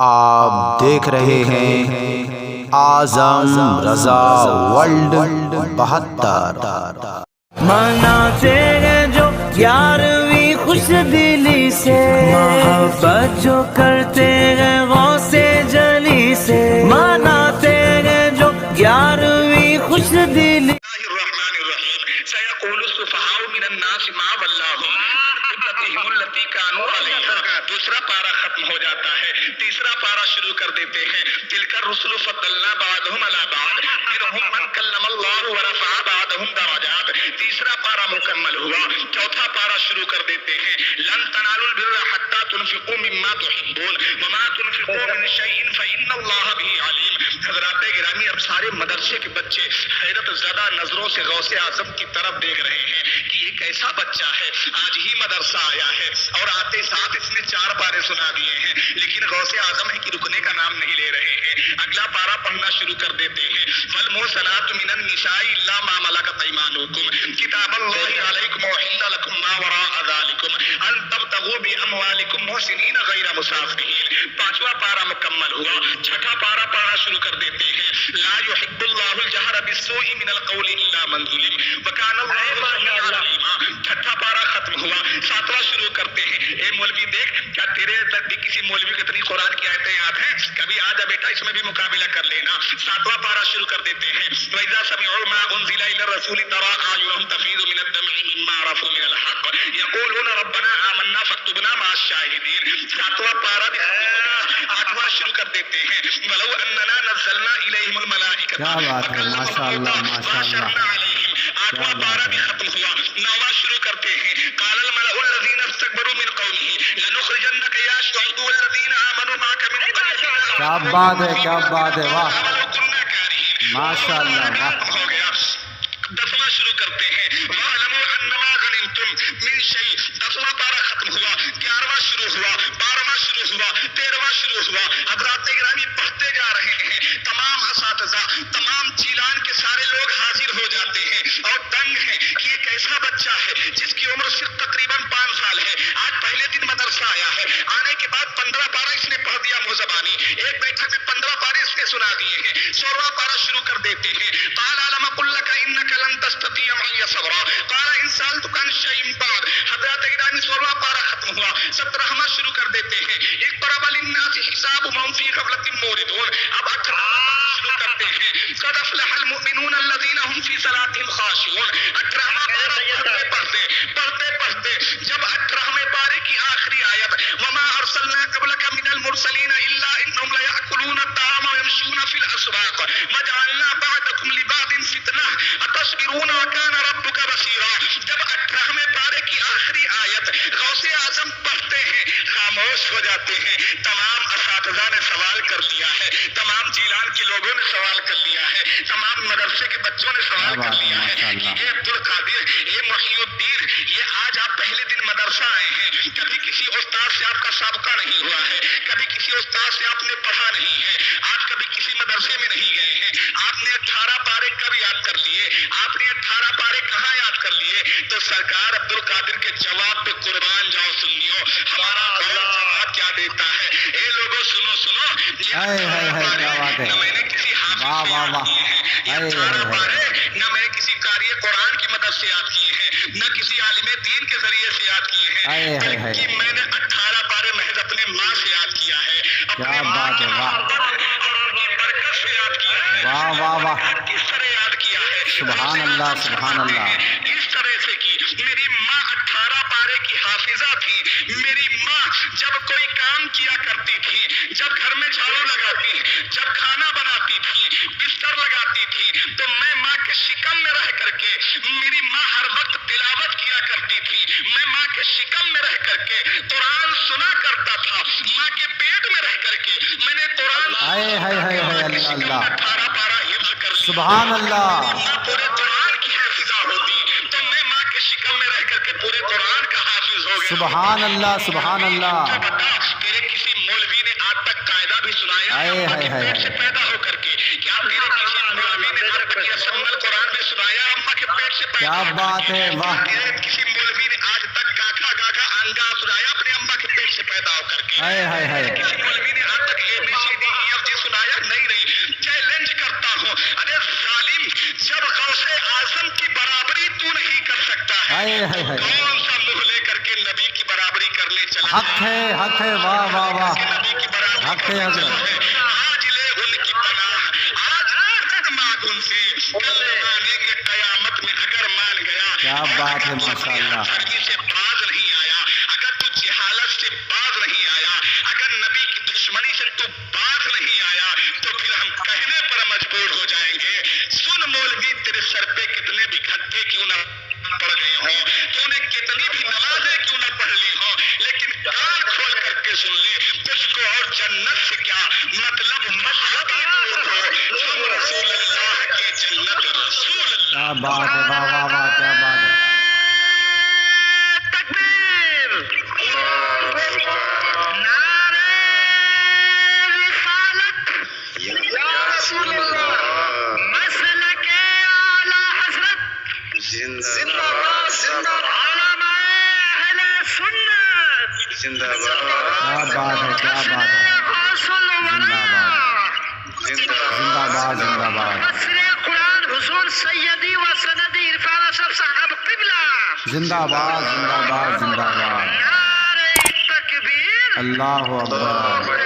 آپ دیکھ رہے ہیں اعظم رضا ورلڈ 72۔ مناتے ہیں جو 11ویں خوش دلی سے، محبت جو کرتے ہیں غوث جلی سے، مناتے ہیں جو 11ویں خوش دلی۔ الرحمن الرحیم سيقول السفهاء من الناس ما ولاهم عن قبلتهم التي كانوا عليها۔ دوسرا پارہ ختم ہو جاتا ہے، تیسرا پارہ شروع کر دیتے ہیں۔ تلك الرسل فضلنا بعضهم على بعض منهم من كلم الله ورفع بعضهم درجات۔ تیسرا پارہ مکمل ہوا، چوتھا پارہ شروع کر دیتے ہیں۔ لن تنالوا البر حتى تنفقوا مما تحبون وما تنفقوا من شيء فإن الله به عليم۔ حضرات گرامی، اب سارے مدرسے کے بچے حیرت زدہ نظروں سے غوث اعظم کی طرف دیکھ رہے ہیں کہ یہ کیسا بچہ ہے، آج ہی مدرسہ آیا ہے اور آتے ساتھ اس نے 4 پارے سنا دیے ہیں، لیکن غوث اعظم ہے کہ رکنے کا نام نہیں لے رہے ہیں۔ اگلا پارہ پڑھنا شروع کر دیتے ہیں۔ والمحصنات من النساء الا ما ملكت ايمانكم كتاب الله عليكم وحل لكم ما وراء ذلكم ان تبتغوا باموالكم محسنين غير مسافحين۔ پانچواں پارہ مکمل ہوا، چھٹا پارہ پڑھنا شروع کر دیتے ہیں۔ لا يحب الله الجهر بالسوء من القول الا من ظلم وكان الله سميعا عليما۔ چھٹا پارہ ختم ہوا، ساتواں شروع کرتے ہیں۔ اے مولوی دیکھ، کیا تیرے تک بھی کسی مولوی کو اتنی قرآن کی آیتیں یاد ہیں؟ کبھی آ جا بیٹا، اس میں بھی مقابلہ کر لینا۔ ساتواں پارہ شروع کر دیتے ہیں۔ وَإِذَا سَمِعُوا مَا أُنزِلَ إِلَى الرَّسُولِ تَرَىٰ أَعْيُنَهُمْ تَفِيضُ مِنَ الدَّمْعِ مِمَّا عَرَفُوا مِنَ الْحَقِّ يَقُولُونَ رَبَّنَا آمَنَّا فَاكْتُبْنَا مَعَ الشَّاهِدِينَ۔ ساتواں پارہ بھی ختم ہوا، آٹھواں شروع کر دیتے ہیں۔ وَلَوْ أَنَّنَا نَزَّلْنَا إِلَيْهِمُ الْمَلَائِكَةَ کیا بات ہے، ماشاء اللہ ماشاء اللہ، آٹھواں پارہ بھی ختم ہوا، نواں شروع کرتے ہیں۔ قال الملأ الذين استكبروا من قومه لنخرجنك يا شعيب والذين آمنوا معك من قريتنا۔ کیا بات ہے، کیا بات ہے، واہ ماشاء اللہ، واہ۔ ہو گیا، 10واں شروع کرتے ہیں۔ وَاعْلَمُوا أَنَّمَا غَنِمْتُم مِّن شَيْءٍ۔ 10واں پارہ ختم ہوا، 11واں شروع ہوا، 12واں شروع ہوا، 13واں شروع ہوا۔ حضرات گرامی پڑھتے جا رہے ہیں، تمام اساتذہ، تمام جیلان کے سارے لوگ حاضر ہو جاتے ہیں اور دنگ ہیں کہ یہ کیسا بچہ ہے جس کی عمر صرف تقریباً 5 سال ہے۔ آج پہلے دن مدرسہ آیا ہے، آنے کے بعد 15 پارہ اس نے پڑھ دیا منہ زبانی، ایک بیٹھک میں 15 پارے اس نے سنا دیے ہیں۔ 16واں پارہ شروع کر دیتے ہیں۔ قال ألم أقل لك إنك لن تستطيع معي صبرا قال إن سألتك عن شيء بعد۔ حضرات گرامی 16واں پارہ ختم ہوا، 17واں شروع کر دیتے ہیں۔ اقترب للناس حسابهم وهم في غفلة معرضون۔ اب 18واں شروع کرتے ہیں۔ قد أفلح المؤمنون الذين هم في صلاتهم خاشعون۔ 18واں پارہ پڑھتے پڑھتے جب 18ویں پارے کی آخری آیت وما ارسلنا قبلك من المرسلين الا انهم ليأكلون الطعام ويمشون في الاسواق وجعلنا بعضكم لبعض فتنة اتصبرون وكان ربك بصيرا۔ جب 18ویں پارے کی آخری آیت غوث اعظم پڑھتے ہیں، خاموش ہو جاتے ہیں۔ تمام اساتذہ نے سوال کر لیا ہے، تمام جیلان کے لوگوں نے سوال کر لیا ہے، تمام مدرسے کے بچوں نے سوال کر لیا ہے کہ یہ عبد القادر، یہ محی الدین، یہ آج آپ پہلے دن مدرسہ آئے ہیں، کبھی کسی استاد سے آپ کا سابقہ نہیں ہوا ہے، کبھی کسی استاد سے آپ نے پڑھا نہیں ہے، آپ کبھی کسی مدرسے میں نہیں گئے ہیں، آپ نے 18 پارے کب یاد کر لیے؟ آپ نے 18 پارے کہاں یاد کر لیے؟ تو سرکار عبد القادر کے جواب پہ قربان جاؤ سنیو، ہمارا قول جواب کیا دیتا ہے۔ اے لوگوں سنو نہ میں نے کسی حافظ سے یاد کیے ہیں یہ 18 پارے، نہ میں کسی قاری قرآن کی مدد سے یاد کیے ہیں، نہ کسی عالم دین کے ذریعے سے یاد کیے ہیں، بلکہ میں نے 18 پارے محض اپنے ماں سے یاد کیا ہے، اپنے ماں کی برکت سے یاد کیا ہے۔ واہ واہ واہ، کس طرح یاد کیا ہے؟ سبحان اللہ سبحان اللہ۔ اس طرح سے کی میری ماں 18 پارے کی حافظہ تھی۔ میری ماں جب کوئی کام کیا کرتی تھی، جب گھر میں جھاڑو لگاتی، جب کھانا بناتی تھی، بستر لگاتی تھی، تو میں ماں کے شکم میں رہ کر کے، میری ماں ہر وقت تلاوت کیا کرتی تھی، میں ماں کے شکم میں رہ کر کے قرآن سنا کرتا تھا، ماں کے پیٹ میں رہ کر کے میں نے قرآن اللہ 18 پارہ حفظ کر لیا۔ سبحان اللہ، ماں پورے قرآن کی حافظہ ہوتی تو میں ماں کے شکم میں رہ کر کے پورے قرآن کا حافظ ہو گیا۔ سبحان اللہ سبحان اللہ۔ تو بتا تیرے کسی مولوی نے آج تک قاعدہ بھی سنایا اماں کے پیٹ سے پیدا ہو کر کے؟ کیا تیرے کسی مولوی نے آج تک یہ سمل قرآن میں سنایا اماں کے پیٹ سے پیدا کیا ہو کر کے؟ بات ہے، واہ۔ تیرے کسی مولوی نے آج تک گاگا آنگا سنایا اپنے اماں کے پیٹ سے پیدا ہو کر کے؟ کسی مولوی نے آج تک حق ہے واہ واہ واہ نبی کی برابری حق ہے حضرت آج لے ان کی پناہ آج آخر مانگ ان سے کل مانیں گے قیامت میں اگر مان گیا کیا بات ہے ماشاءاللہ فرضی سے باز نہیں آیا اگر تو جہالت سے باز نہیں آیا اگر نبی کی دشمنی سے تو باز نہیں آیا تو پھر ہم کہنے پر مجبور ہو جائیں گے سن مولوی تیرے سر پہ کتنے بھی کھٹے کیوں نہ پڑ گئے ہوں تو نے کتنی بھی نمازیں کیوں نہ پڑھ لی ہوں لیکن کان کھول کر کے سن لے تجھ کو اور جنت سے کیا مطلب مذہبی ہم رسول اللہ کی جنت رسول اللہ کیا بات ہے واہ واہ واہ کیا بات ہے تکبیر نعرہ رسالت یا رسول اللہ مسلک اعلی حضرت زندہ باد زندہ علماء اہل سنت زندہ باد کیا بات ہے کیا بات ہے زندہ باد زندہ باد مفسر قرآن حضور سیدی و سندی عرفان اشرف صاحب قبلہ زندہ باد زندہ باد زندہ باد نعرہ تکبیر اللہ اکبر